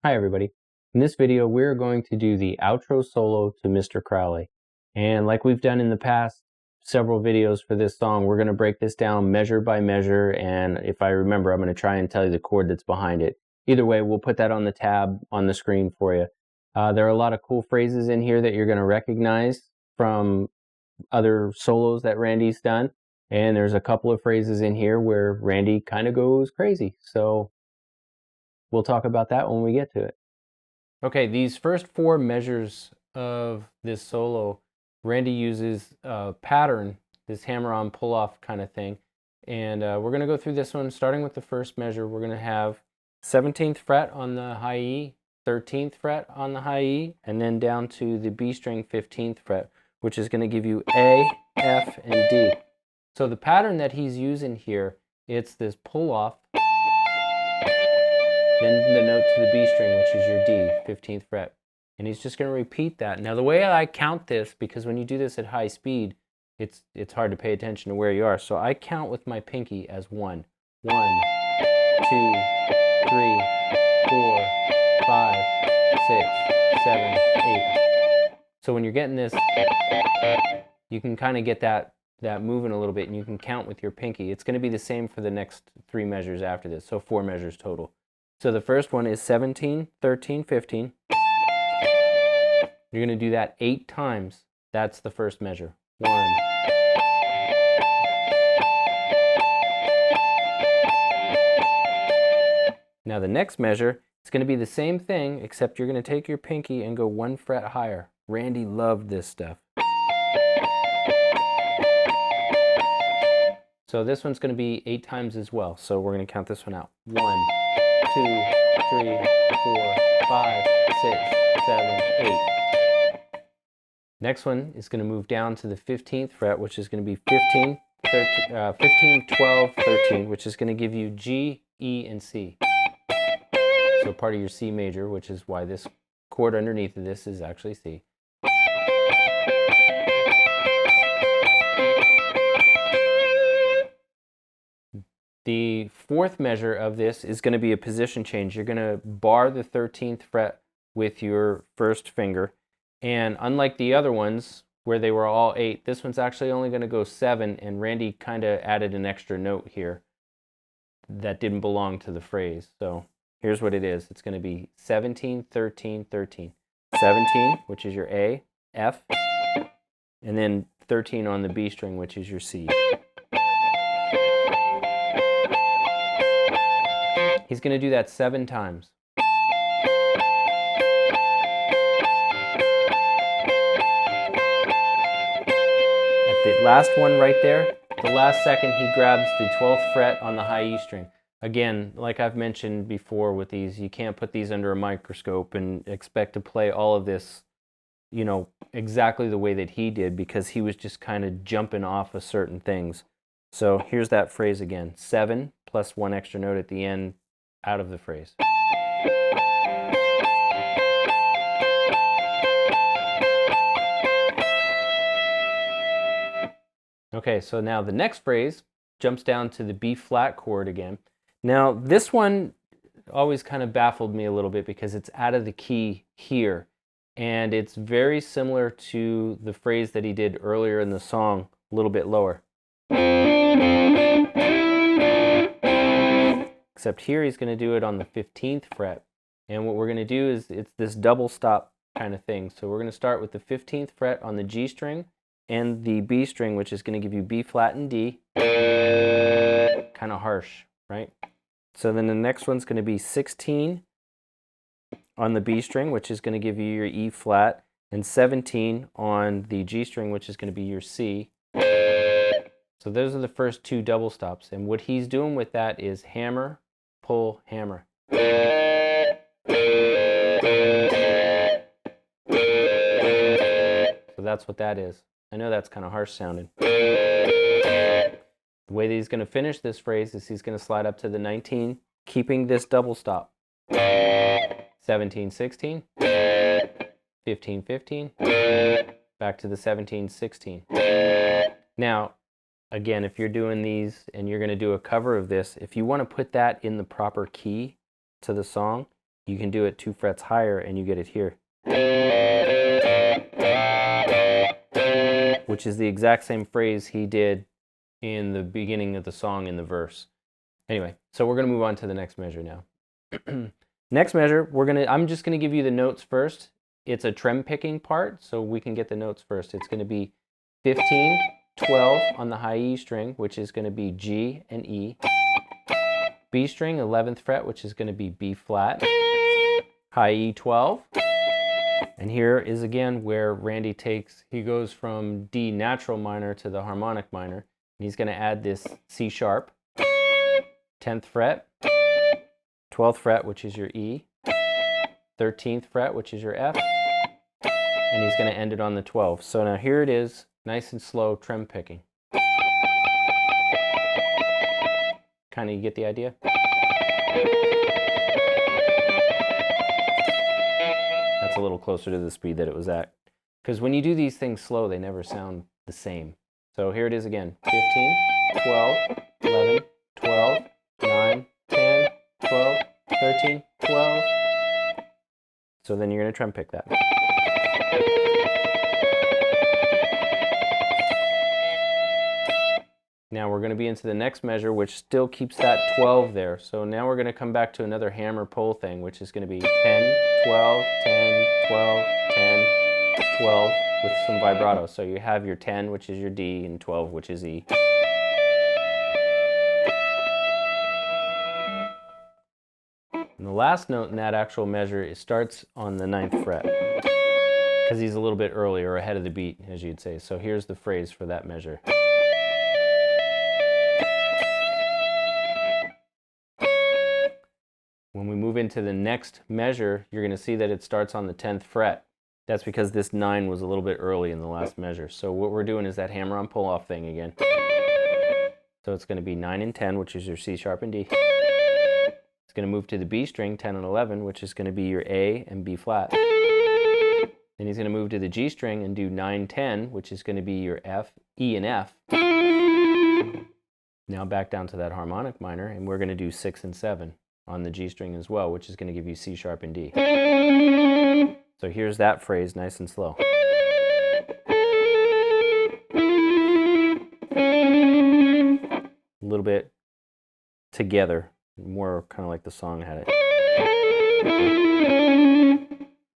Hi everybody. In this video we're going to do the outro solo to Mr. Crowley. And like we've done in the past several videos for this song, we're going to break this down measure by measure, and if I remember I'm going to try and tell you the chord that's behind it. Either way, we'll put that on the tab on the screen for you. There are a lot of cool phrases in here that you're going to recognize from other solos that Randy's done, and there's a couple of phrases in here where Randy kind of goes crazy. So we'll talk about that when we get to it. Okay, these first four measures of this solo, Randy uses a pattern, this hammer-on pull-off kind of thing. And we're going to go through this one, starting with the first measure. We're going to have 17th fret on the high E, 13th fret on the high E, and then down to the B string 15th fret, which is going to give you A, F, and D. So the pattern that he's using here, it's this pull-off, then the note to the B string, which is your D, 15th fret. And he's just going to repeat that. Now the way I count this, because when you do this at high speed, it's hard to pay attention to where you are. So I count with my pinky as 1. 1, 2, 3, 4, 5, 6, 7, 8. So when you're getting this, you can kind of get that moving a little bit, and you can count with your pinky. It's going to be the same for the next 3 measures after this, so 4 measures total. So the first one is 17, 13, 15. You're going to do that 8 times. That's the first measure. 1. Now the next measure, it's going to be the same thing, except you're going to take your pinky and go 1 fret higher. Randy loved this stuff. So this one's going to be 8 times as well. So we're going to count this one out. 1, 2, 3, 4, 5, 6, 7, 8. Next one is going to move down to the 15th fret, which is going to be 15, 12, 13, which is going to give you G, E, and C. So part of your C major, which is why this chord underneath of this is actually C. The fourth measure of this is going to be a position change. You're going to bar the 13th fret with your first finger. And unlike the other ones where they were all 8, this one's actually only going to go 7, and Randy kind of added an extra note here that didn't belong to the phrase. So here's what it is. It's going to be 17, 13, 13. 17, which is your A, F, and then 13 on the B string, which is your C. He's going to do that 7 times. At the last one right there, the last second, he grabs the 12th fret on the high E string. Again, like I've mentioned before with these, you can't put these under a microscope and expect to play all of this, you know, exactly the way that he did, because he was just kind of jumping off of certain things. So here's that phrase again. 7 plus 1 extra note at the end, out of the phrase. Okay, so now the next phrase jumps down to the B flat chord again. Now this one always kind of baffled me a little bit because it's out of the key here, and it's very similar to the phrase that he did earlier in the song, a little bit lower. Except here he's going to do it on the 15th fret. And what we're going to do is it's this double stop kind of thing. So we're going to start with the 15th fret on the G string and the B string, which is going to give you B flat and D. Kind of harsh, right? So then the next one's going to be 16 on the B string, which is going to give you your E flat, and 17 on the G string, which is going to be your C. So those are the first 2 double stops. And what he's doing with that is hammer, pull, hammer. So that's what that is. I know that's kind of harsh sounding. The way that he's going to finish this phrase is he's going to slide up to the 19, keeping this double stop. 17, 16, 15, 15, back to the 17, 16. Now, again, if you're doing these and you're going to do a cover of this, if you want to put that in the proper key to the song, you can do it 2 frets higher and you get it here, which is the exact same phrase he did in the beginning of the song in the verse. Anyway, so we're going to move on to the next measure now. Next measure, I'm just going to give you the notes first. It's a trem picking part, so we can get the notes first. It's going to be 15, 12 on the high E string, which is going to be G and E. B string, 11th fret, which is going to be B flat. High E 12. And here is again where Randy he goes from D natural minor to the harmonic minor. And he's going to add this C sharp, 10th fret, 12th fret, which is your E, 13th fret, which is your F, and he's going to end it on the 12th. So now here it is, nice and slow trem picking. Kind of, you get the idea? That's a little closer to the speed that it was at. Because when you do these things slow, they never sound the same. So here it is again, 15, 12, 11, 12, 9, 10, 12, 13, 12. So then you're going to trem pick that. Now we're going to be into the next measure, which still keeps that 12 there. So now we're going to come back to another hammer pull thing, which is going to be 10, 12, 10, 12, 10, 12 with some vibrato. So you have your 10, which is your D, and 12, which is E. And the last note in that actual measure, it starts on the 9th fret, because he's a little bit earlier, ahead of the beat, as you'd say. So here's the phrase for that measure. When we move into the next measure, you're going to see that it starts on the 10th fret. That's because this 9 was a little bit early in the last measure. So what we're doing is that hammer-on pull-off thing again. So it's going to be 9 and 10, which is your C sharp and D. It's going to move to the B string, 10 and 11, which is going to be your A and B flat. Then he's going to move to the G string and do 9, 10, which is going to be your F, E, and F. Now back down to that harmonic minor, and we're going to do 6 and 7 on the G string as well, which is going to give you C sharp and D. So here's that phrase, nice and slow. A little bit together, more kind of like the song had it.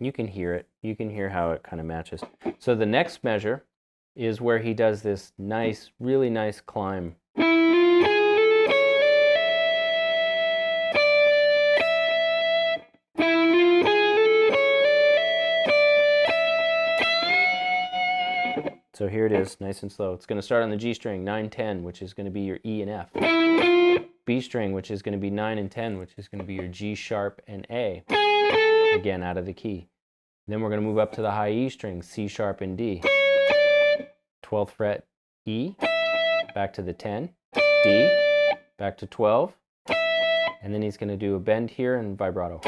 You can hear it. You can hear how it kind of matches. So the next measure is where he does this nice, really nice climb. So here it is, nice and slow. It's going to start on the G string, 9, 10, which is going to be your E and F. B string, which is going to be 9 and 10, which is going to be your G sharp and A. Again, out of the key. Then we're going to move up to the high E string, C sharp and D. 12th fret, E, back to the 10, D, back to 12, and then he's going to do a bend here and vibrato.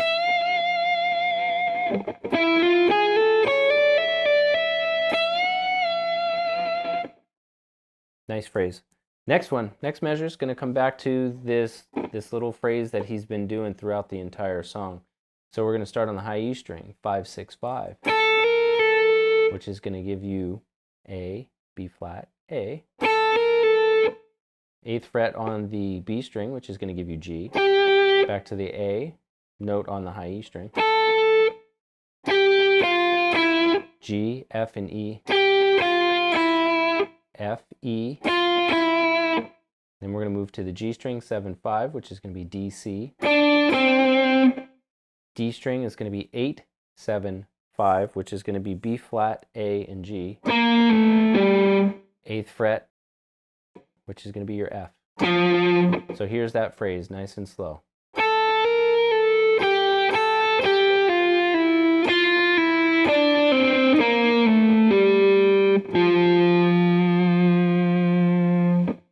Nice phrase. Next measure is going to come back to this little phrase that he's been doing throughout the entire song. So we're going to start on the high E string, 5, 6, 5, which is going to give you A, B flat, A. 8th fret on the B string, which is going to give you G. Back to the A note on the high E string. G, F, and E. F, E. Then we're going to move to the G string, 7, 5, which is going to be D, C. D string is going to be 8, 7, 5, which is going to be B flat, A, and G. 8th fret, which is going to be your F. So here's that phrase, nice and slow.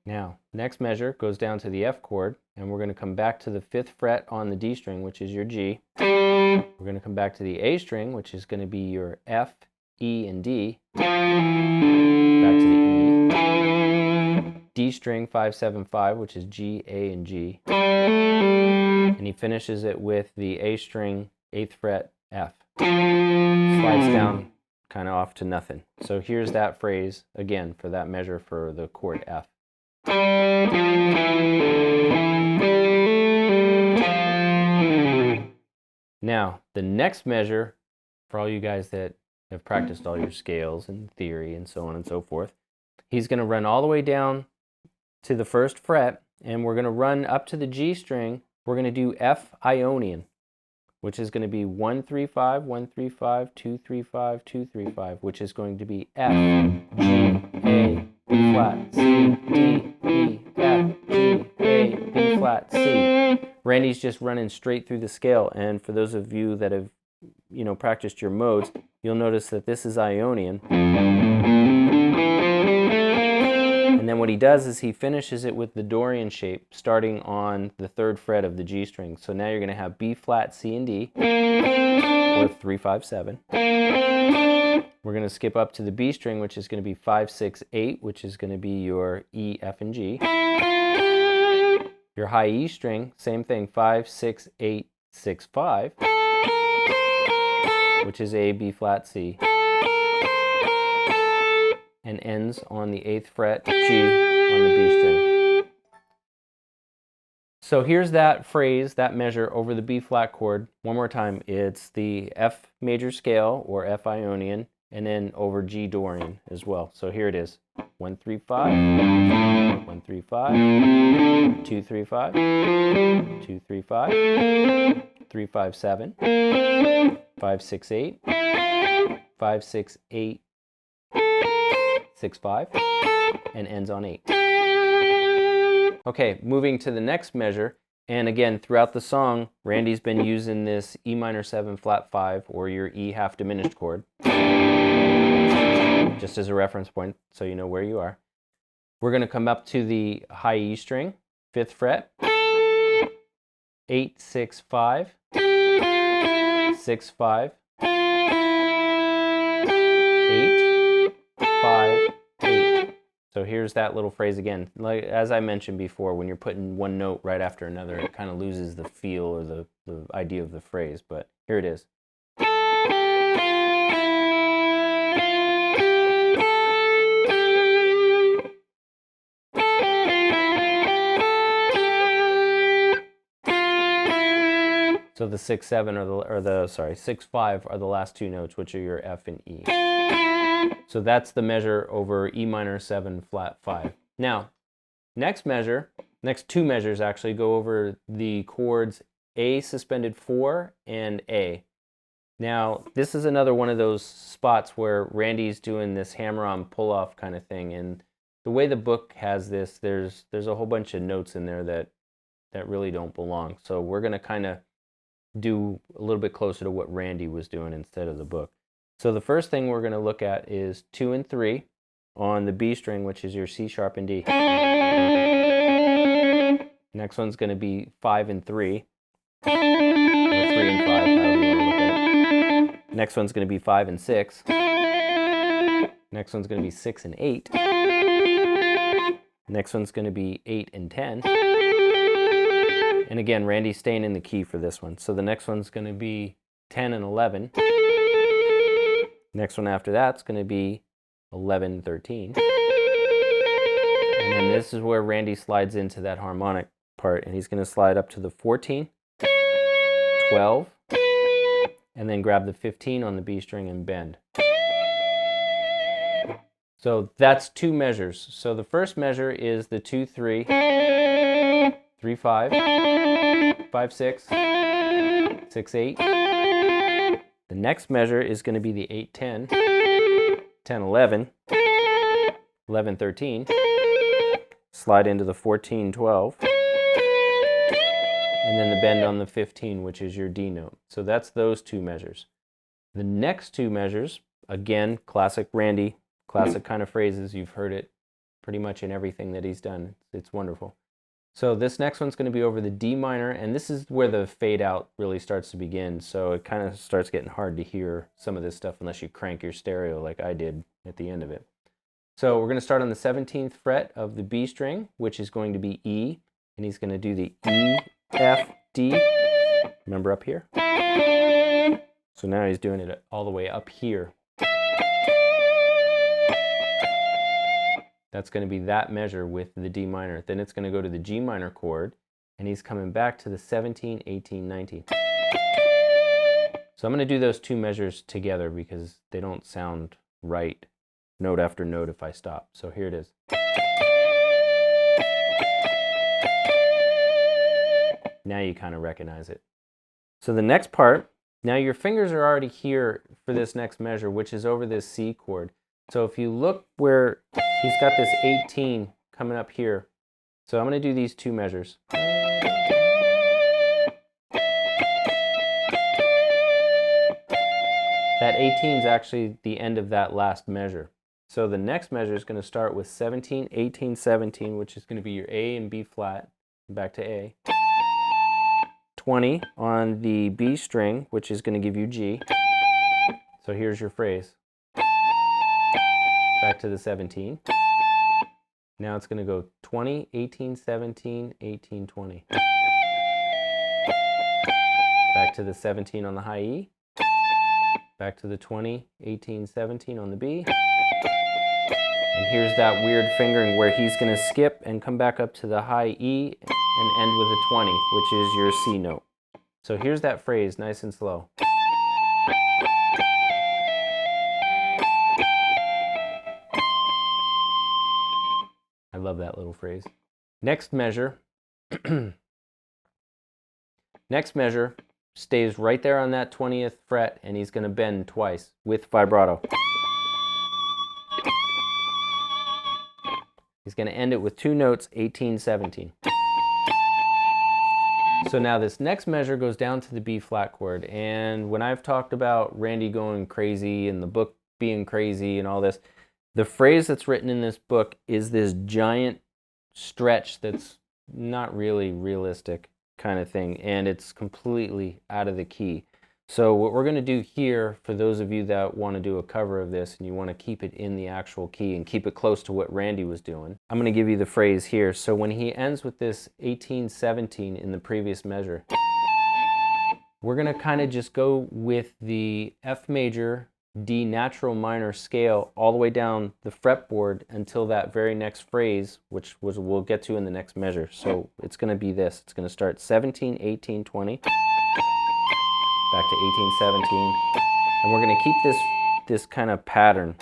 Now, next measure goes down to the F chord, and we're going to come back to the 5th fret on the D string, which is your G. We're going to come back to the A string, which is going to be your F, E, and D. Back to the E. D string, 5, 7, 5, which is G, A, and G. And he finishes it with the A string 8th fret F. Slides down kind of off to nothing. So here's that phrase again for that measure for the chord F. Now, the next measure, for all you guys that have practiced all your scales and theory and so on and so forth, he's going to run all the way down to the 1st fret, and we're going to run up to the G string. We're going to do F Ionian, which is going to be 1 3 5 1 3 5 2 3 5 2 3 5, which is going to be F G A B flat C D E F G A B flat C. Randy's just running straight through the scale, and for those of you that have practiced your modes, you'll notice that this is Ionian. And then what he does is he finishes it with the Dorian shape starting on the 3rd fret of the G string. So now you're going to have B flat, C and D, or 3 5 7. We're going to skip up to the B string, which is going to be 5 6 8, which is going to be your E, F and G. Your high E string, same thing, 5 6 8 6 5, which is A, B flat, C, and ends on the 8th fret G on the B string. So here's that phrase, that measure over the B flat chord. One more time, it's the F major scale or F Ionian, and then over G Dorian as well. So here it is: 1 3 5 1 3 5 2 3 5 2 3 5 3 5 7 5 6 8 5 6 8 6 5, and ends on 8. Okay, moving to the next measure, and again throughout the song Randy's been using this E minor 7 flat 5, or your E half diminished chord, just as a reference point so you know where you are. We're going to come up to the high E string, 5th fret, 8 6 5 6 5 8 5 8. So here's that little phrase again. Like as I mentioned before, when you're putting one note right after another, it kind of loses the feel or the idea of the phrase, but here it is. So the 6 7 6 5 are the last two notes, which are your F and E. So that's the measure over E minor 7 flat 5. Now, next two measures actually go over the chords A suspended 4 and A. Now, this is another one of those spots where Randy's doing this hammer-on pull-off kind of thing, and the way the book has this, there's a whole bunch of notes in there that really don't belong. So we're going to kind of do a little bit closer to what Randy was doing instead of the book. So the first thing we're going to look at is 2 and 3 on the B string, which is your C sharp and D. Next one's going to be 5 and 3, or 3 and 5, however you want to look at it. Next one's going to be 5 and 6. Next one's going to be 6 and 8. Next one's going to be 8 and 10. And again, Randy's staying in the key for this one. So the next one's going to be 10 and 11. Next one after that's going to be 11, 13. And then this is where Randy slides into that harmonic part, and he's going to slide up to the 14, 12, and then grab the 15 on the B string and bend. So that's two measures. So the first measure is the 2 3, 3 5, 5 6, 6 8. The next measure is going to be the 8 10, 10 11, 11 13. Slide into the 14 12. And then the bend on the 15, which is your D note. So that's those two measures. The next two measures, again, classic Randy, classic kind of phrases. You've heard it pretty much in everything that he's done. It's wonderful. So this next one's going to be over the D minor, and this is where the fade out really starts to begin. So it kind of starts getting hard to hear some of this stuff unless you crank your stereo like I did at the end of it. So we're going to start on the 17th fret of the B string, which is going to be E, and he's going to do the E, F, D, remember up here? So now he's doing it all the way up here. That's going to be that measure with the D minor. Then it's going to go to the G minor chord, and he's coming back to the 17, 18, 19. So I'm going to do those two measures together because they don't sound right note after note if I stop. So here it is. Now you kind of recognize it. So the next part, now your fingers are already here for this next measure, which is over this C chord. So if you look where he's got this 18 coming up here, so I'm going to do these two measures. That 18 is actually the end of that last measure. So the next measure is going to start with 17, 18, 17, which is going to be your A and B flat, back to A. 20 on the B string, which is going to give you G. So here's your phrase. Back to the 17. Now it's going to go 20, 18, 17, 18, 20. Back to the 17 on the high E. Back to the 20, 18, 17 on the B. And here's that weird fingering where he's going to skip and come back up to the high E and end with a 20, which is your C note. So here's that phrase, nice and slow. I love that little phrase. Next measure. Next measure stays right there on that 20th fret, and he's going to bend twice with vibrato. He's going to end it with two notes, 18, 17. So now this next measure goes down to the B flat chord, and when I've talked about Randy going crazy and the book being crazy and all this, the phrase that's written in this book is this giant stretch that's not really realistic kind of thing, and it's completely out of the key. So what we're going to do here, for those of you that want to do a cover of this and you want to keep it in the actual key and keep it close to what Randy was doing, I'm going to give you the phrase here. So when he ends with this 18, 17 in the previous measure, we're going to kind of just go with the F major, D natural minor scale all the way down the fretboard until that very next phrase, which we'll get to in the next measure. So it's going to be this. It's going to start 17, 18, 20. Back to 18, 17, and we're going to keep this kind of pattern.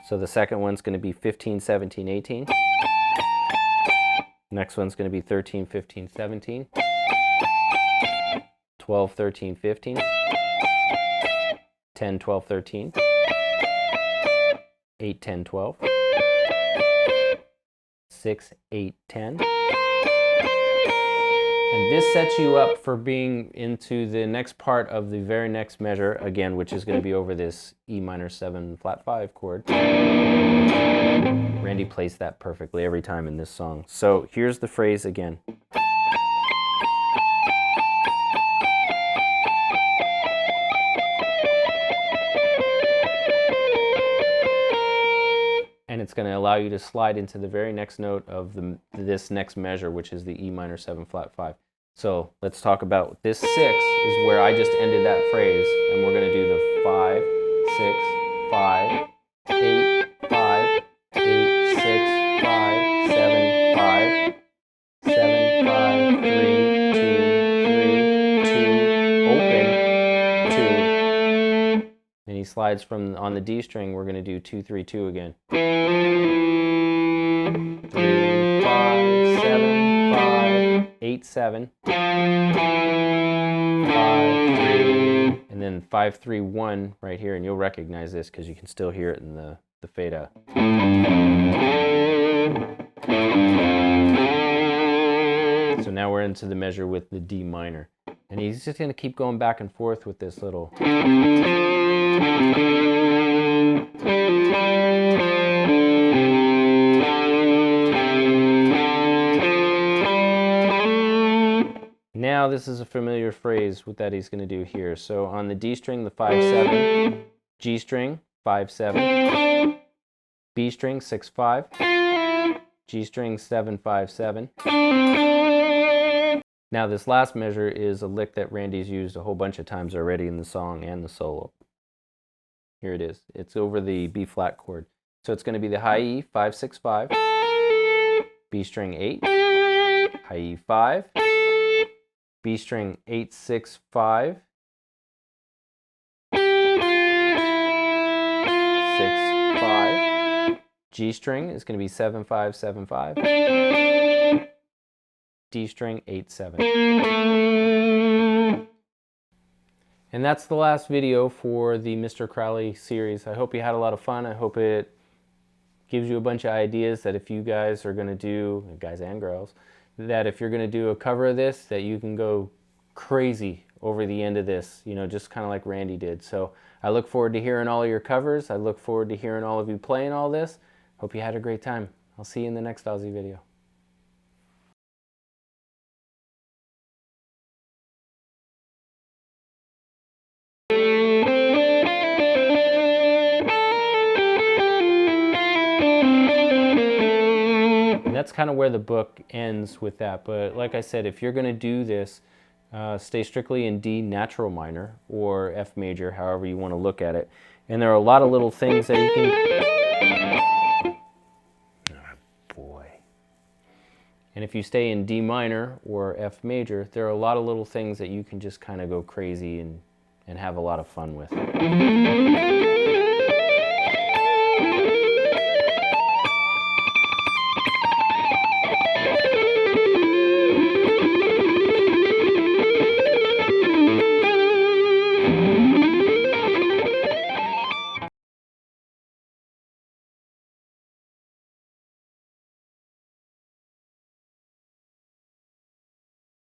So the second one's going to be 15, 17, 18. Next one's going to be 13, 15, 17. 12, 13, 15. 10, 12, 13. 8, 10, 12. 6, 8, 10. And this sets you up for being into the next part of the very next measure, again, which is going to be over this E minor 7 flat 5 chord. Randy plays that perfectly every time in this song. So here's the phrase again. And it's going to allow you to slide into the very next note of this next measure, which is the E minor 7 flat 5. So let's talk about this 6 is where I just ended that phrase, and we're going to do the 5, 6, 5, 8, 5, 8, 6, 5, 7, 5, 7, 5, 3, 2, 3, 2, open, 2. And he slides from on the D string, we're going to do 2, 3, 2 again. 3, 5, 7, 5, 8, 7, 5, 3, and then 5, 3, 1 right here, and you'll recognize this because you can still hear it in the fade out. So now we're into the measure with the D minor, and he's just going to keep going back and forth with this little. Now this is a familiar phrase that he's going to do here. So on the D string, the 5, 7, G string, 5, 7, B string, 6, 5, G string, 7, 5, 7, Now this last measure is a lick that Randy's used a whole bunch of times already in the song and the solo. Here it is. It's over the B flat chord. So it's going to be the high E 5 6 5, B string 8, high E 5, B string 8 6 5, 6 5, G string is going to be 7 5 7 5, D string 8 7. And that's the last video for the Mr. Crowley series. I hope you had a lot of fun. I hope it gives you a bunch of ideas that if you guys are going to do, guys and girls, that if you're going to do a cover of this, that you can go crazy over the end of this, you know, just kind of like Randy did. So I look forward to hearing all of your covers. I look forward to hearing all of you playing all this. Hope you had a great time. I'll see you in the next Aussie video. And that's kind of where the book ends with that. But like I said, if you're going to do this, stay strictly in D natural minor or F major, however you want to look at it. And there are a lot of little things that you can... Oh boy. And if you stay in D minor or F major, there are a lot of little things that you can just kind of go crazy and have a lot of fun with.